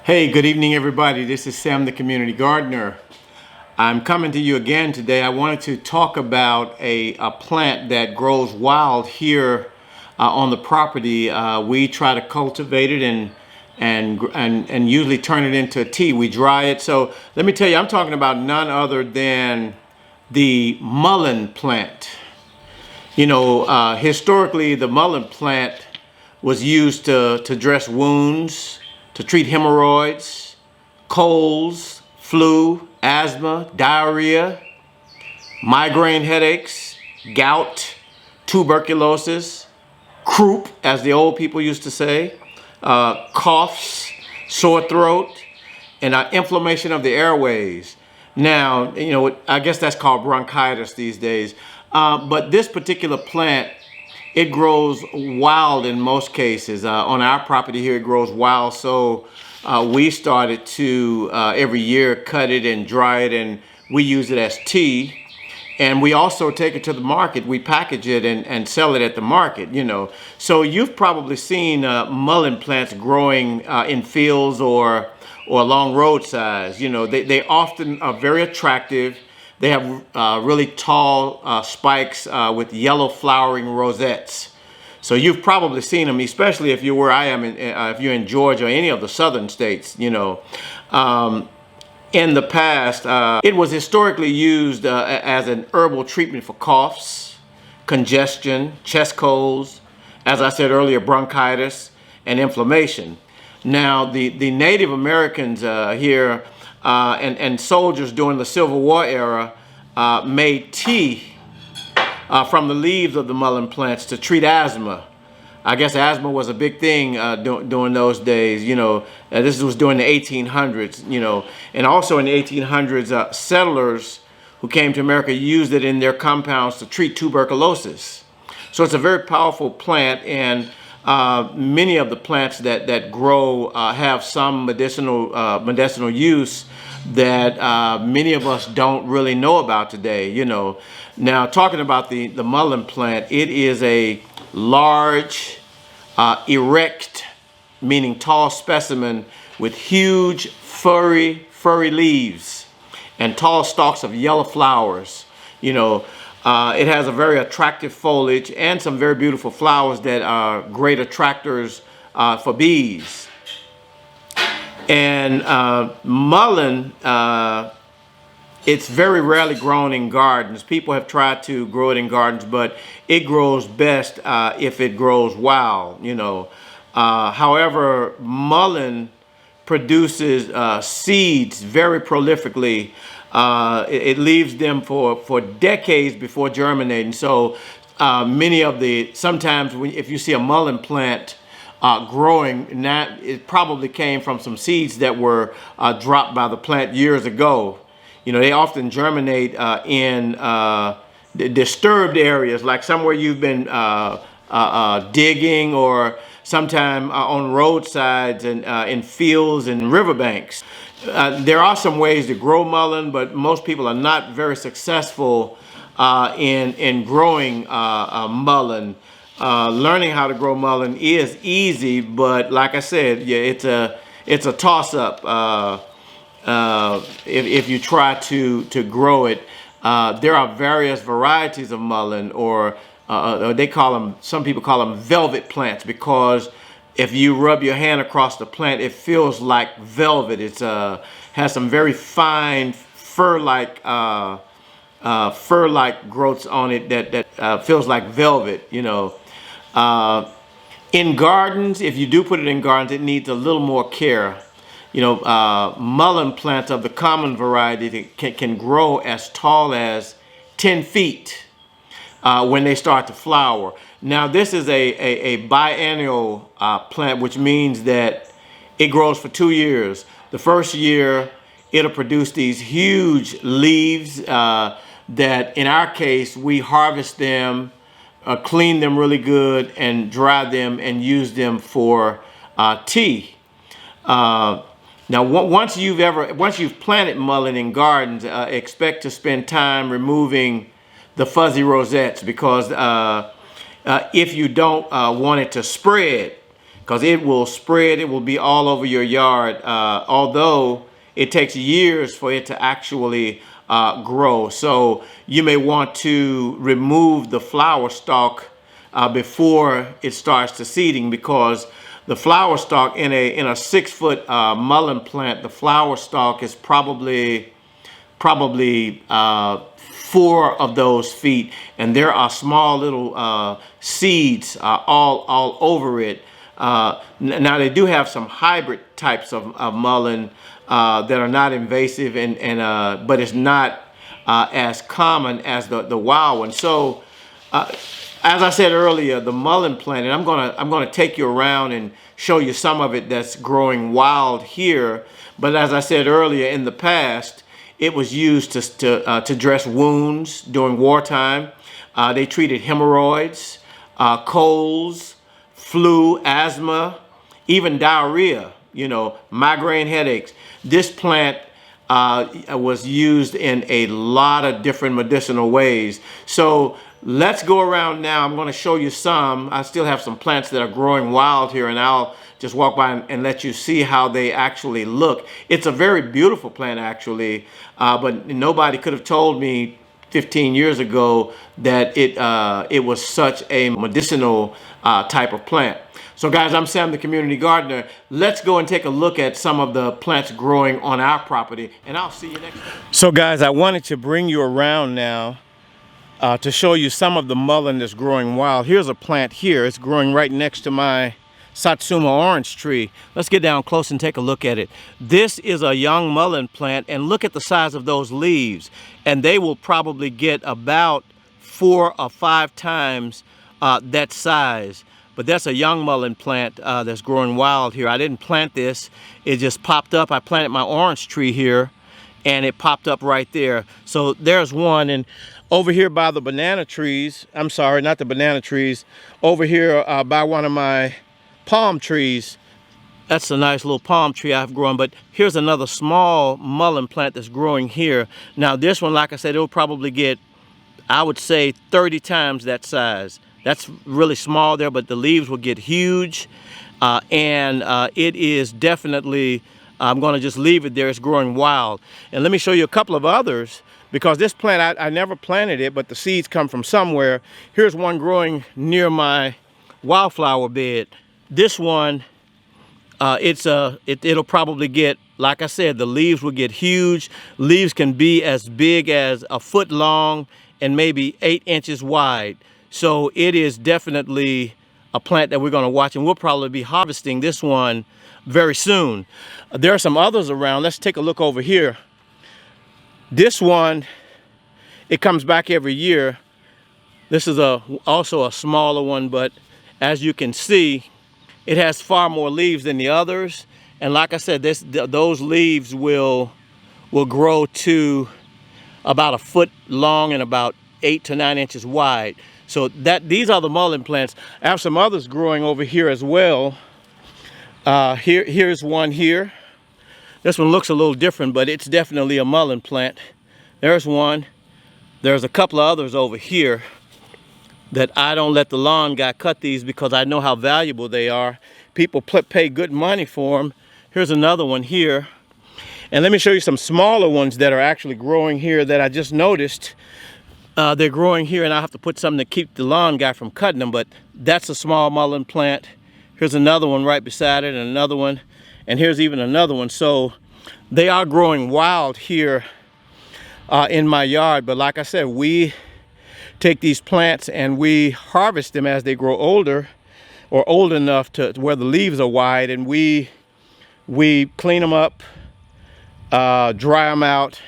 Hey, good evening, everybody. This is Sam, the community gardener. I'm coming to you again today. I wanted to talk about a plant that grows wild here on the property. We try to cultivate it and usually turn it into tea. We dry it. So let me tell you, I'm talking about none other than the mullein plant. Historically, the mullein plant was used to dress wounds, to treat hemorrhoids, colds, flu, asthma, diarrhea, migraine headaches, gout, tuberculosis, croup, as the old people used to say, coughs, sore throat, and inflammation of the airways. Now, I guess that's called bronchitis these days. But this particular plant, it grows wild in most cases. On our property here, it grows wild. So we started to every year cut it and dry it, and we use it as tea. And we also take it to the market. We package it and sell it at the market. So you've probably seen mullein plants growing in fields or along roadsides. They often are very attractive. They have really tall spikes with yellow flowering rosettes. So you've probably seen them, especially if you're where I am, if you're in Georgia or any of the southern states. In the past, it was historically used as an herbal treatment for coughs, congestion, chest colds, as I said earlier, bronchitis, and inflammation. Now, the Native Americans here and soldiers during the Civil War era made tea from the leaves of the mullein plants to treat asthma. I guess asthma was a big thing during those days. This was during the 1800s. And also in the 1800s, settlers who came to America used it in their compounds to treat tuberculosis. So it's a very powerful plant, and many of the plants that grow have some medicinal use that many of us don't really know about today. Now, talking about the mullein plant, it is a large, erect, meaning tall specimen with huge furry leaves and tall stalks of yellow flowers. It has a very attractive foliage and some very beautiful flowers that are great attractors for bees. And mullein, it's very rarely grown in gardens. People have tried to grow it in gardens, but it grows best if it grows wild. However, mullein produces seeds very prolifically. It leaves them for decades before germinating. So sometimes if you see a mullein plant growing, it probably came from some seeds that were dropped by the plant years ago. They often germinate in disturbed areas, like somewhere you've been digging, or sometime on roadsides and in fields and riverbanks. There are some ways to grow mullein, but most people are not very successful in growing mullein. Learning how to grow mullein is easy, but like I said, yeah, it's a toss-up. If you try to grow it, there are various varieties of mullein, or some people call them velvet plants, because if you rub your hand across the plant, it feels like velvet. It has some very fine fur-like growths on it that feels like velvet. In gardens, if you do put it in gardens, it needs a little more care. Mullein plants of the common variety can grow as tall as 10 feet when they start to flower. Now, this is a biennial plant, which means that it grows for 2 years. The first year, it'll produce these huge leaves that, in our case, we harvest them, clean them really good, and dry them and use them for tea. Now, once you've planted mullein in gardens, expect to spend time removing the fuzzy rosettes, because if you don't want it to spread, because it will spread. It will be all over your yard, although it takes years for it to actually grow. So you may want to remove the flower stalk before it starts to seeding, because the flower stalk in a 6-foot mullein plant, the flower stalk is probably 4 of those feet, and there are small little seeds all over it. Now they do have some hybrid types of mullein that are not invasive, but it's not as common as the wild one. So as I said earlier, the mullein plant, and I'm gonna take you around and show you some of it that's growing wild here. But as I said earlier, in the past, it was used to dress wounds during wartime. They treated hemorrhoids, colds, flu, asthma, even diarrhea, migraine headaches. This plant was used in a lot of different medicinal ways. So let's go around now. I'm going to show you some. I still have some plants that are growing wild here, and I'll just walk by and let you see how they actually look. It's a very beautiful plant, actually, but nobody could have told me 15 years ago that it was such a medicinal type of plant. So guys, I'm Sam the Community Gardener. Let's go and take a look at some of the plants growing on our property, and I'll see you next time. So guys, I wanted to bring you around now to show you some of the mullein that's growing wild. Here's a plant here. It's growing right next to my Satsuma orange tree. Let's get down close and take a look at it. This is a young mullein plant, and look at the size of those leaves. And they will probably get about 4 or 5 times that size. But that's a young mullein plant that's growing wild here. I didn't plant this. It just popped up. I planted my orange tree here, and it popped up right there. So there's one. And over here by the banana trees, I'm sorry, not the banana trees, over here by one of my palm trees, that's a nice little palm tree I've grown. But here's another small mullein plant that's growing here. Now this one, like I said, it'll probably get, I would say, 30 times that size. That's really small there, but the leaves will get huge. And it is definitely, I'm going to just leave it there. It's growing wild. And let me show you a couple of others, because this plant, I never planted it, but the seeds come from somewhere. Here's one growing near my wildflower bed. This one, it'll probably get, like I said, the leaves will get huge. Leaves can be as big as a foot long and maybe 8 inches wide. So it is definitely a plant that we're going to watch, and we'll probably be harvesting this one very soon. There are some others around. Let's take a look over here. This one, it comes back every year. This is also a smaller one, but as you can see, it has far more leaves than the others. And like I said, those leaves will grow to about a foot long and about 8 to 9 inches wide. So these are the mullein plants. I have some others growing over here as well. Here's one here. This one looks a little different, but it's definitely a mullein plant. There's one. There's a couple of others over here that I don't let the lawn guy cut these because I know how valuable they are. People pay good money for them. Here's another one here. And let me show you some smaller ones that are actually growing here that I just noticed. They're growing here, and I have to put something to keep the lawn guy from cutting them, but that's a small mullein plant. Here's another one right beside it, and another one, and here's even another one. So they are growing wild here in my yard, but like I said, we take these plants and we harvest them as they grow older, or old enough to where the leaves are wide, and we clean them up, dry them out,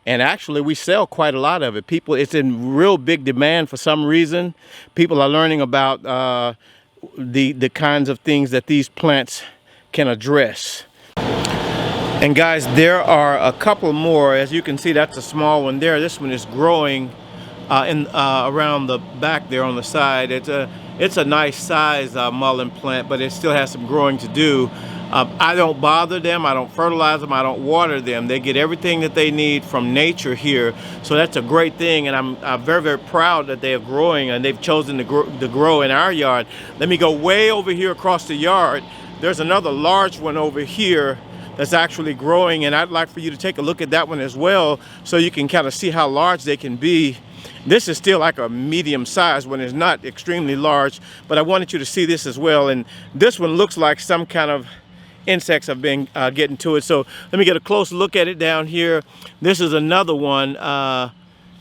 and actually we sell quite a lot of it. It's in real big demand for some reason. People are learning about the kinds of things that these plants can address. And guys, there are a couple more. As you can see, that's a small one there. This one is growing around the back there on the side. It's a nice size mullein plant, but it still has some growing to do. I don't bother them, I don't fertilize them, I don't water them. They get everything that they need from nature here, so that's a great thing, and I'm very, very proud that they are growing and they've chosen to grow in our yard. Let me go way over here across the yard. There's another large one over here that's actually growing, and I'd like for you to take a look at that one as well so you can kind of see how large they can be. This is still like a medium size one. It's not extremely large, but I wanted you to see this as well. And this one looks like some kind of insects have been getting to it. So let me get a close look at it down here. This is another one.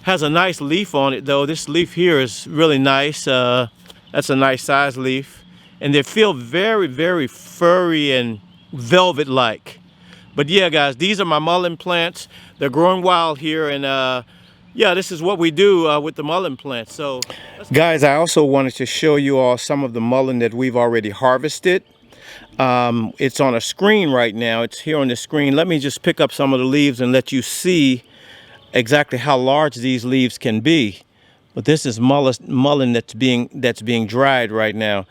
Has a nice leaf on it though. This leaf here is really nice. That's a nice size leaf. And they feel very, very furry and velvet-like. But yeah, guys, these are my mullein plants. They're growing wild here, and yeah, this is what we do with the mullein plants. So, guys, I also wanted to show you all some of the mullein that we've already harvested. It's on a screen right now. It's here on the screen. Let me just pick up some of the leaves and let you see exactly how large these leaves can be. But this is mullein that's being dried right now.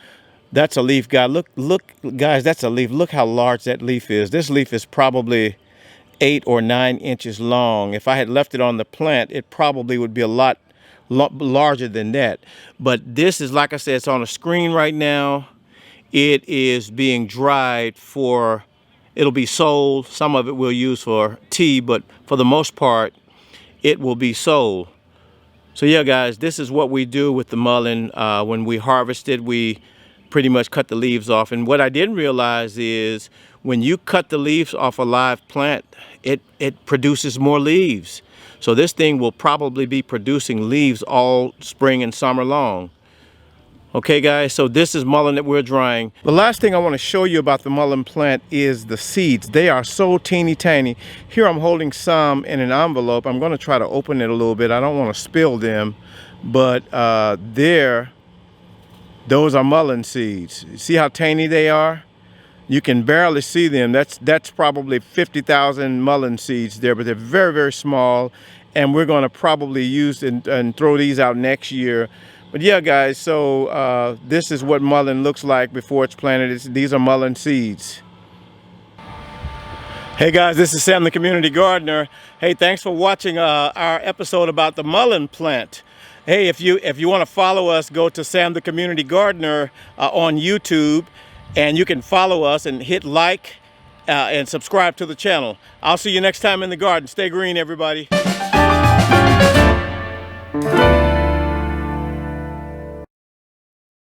That's a leaf, guys. Look, guys, that's a leaf. Look how large that leaf is. This leaf is probably 8 or 9 inches long. If I had left it on the plant, it probably would be a lot larger than that. But this is, like I said, it's on a screen right now. It is being dried for, it'll be sold. Some of it we'll use for tea, but for the most part, it will be sold. So yeah, guys, this is what we do with the mullein. When we harvest it, we pretty much cut the leaves off. And what I didn't realize is when you cut the leaves off a live plant, it produces more leaves. So this thing will probably be producing leaves all spring and summer long. Okay, guys, so this is mullein that we're drying. The last thing I want to show you about the mullein plant is the seeds. They are so teeny tiny. Here I'm holding some in an envelope. I'm going to try to open it a little bit. I don't want to spill them, but those are mullein seeds. See how tiny they are? You can barely see them. That's probably 50,000 mullein seeds there, but they're very, very small. And we're going to probably use and throw these out next year. But yeah, guys, so this is what mullein looks like before it's planted. These are mullein seeds. Hey guys, this is Sam the Community Gardener. Hey, thanks for watching our episode about the mullein plant. Hey, if you want to follow us, go to Sam the Community Gardener on YouTube, and you can follow us and hit like and subscribe to the channel. I'll see you next time in the garden. Stay green, everybody.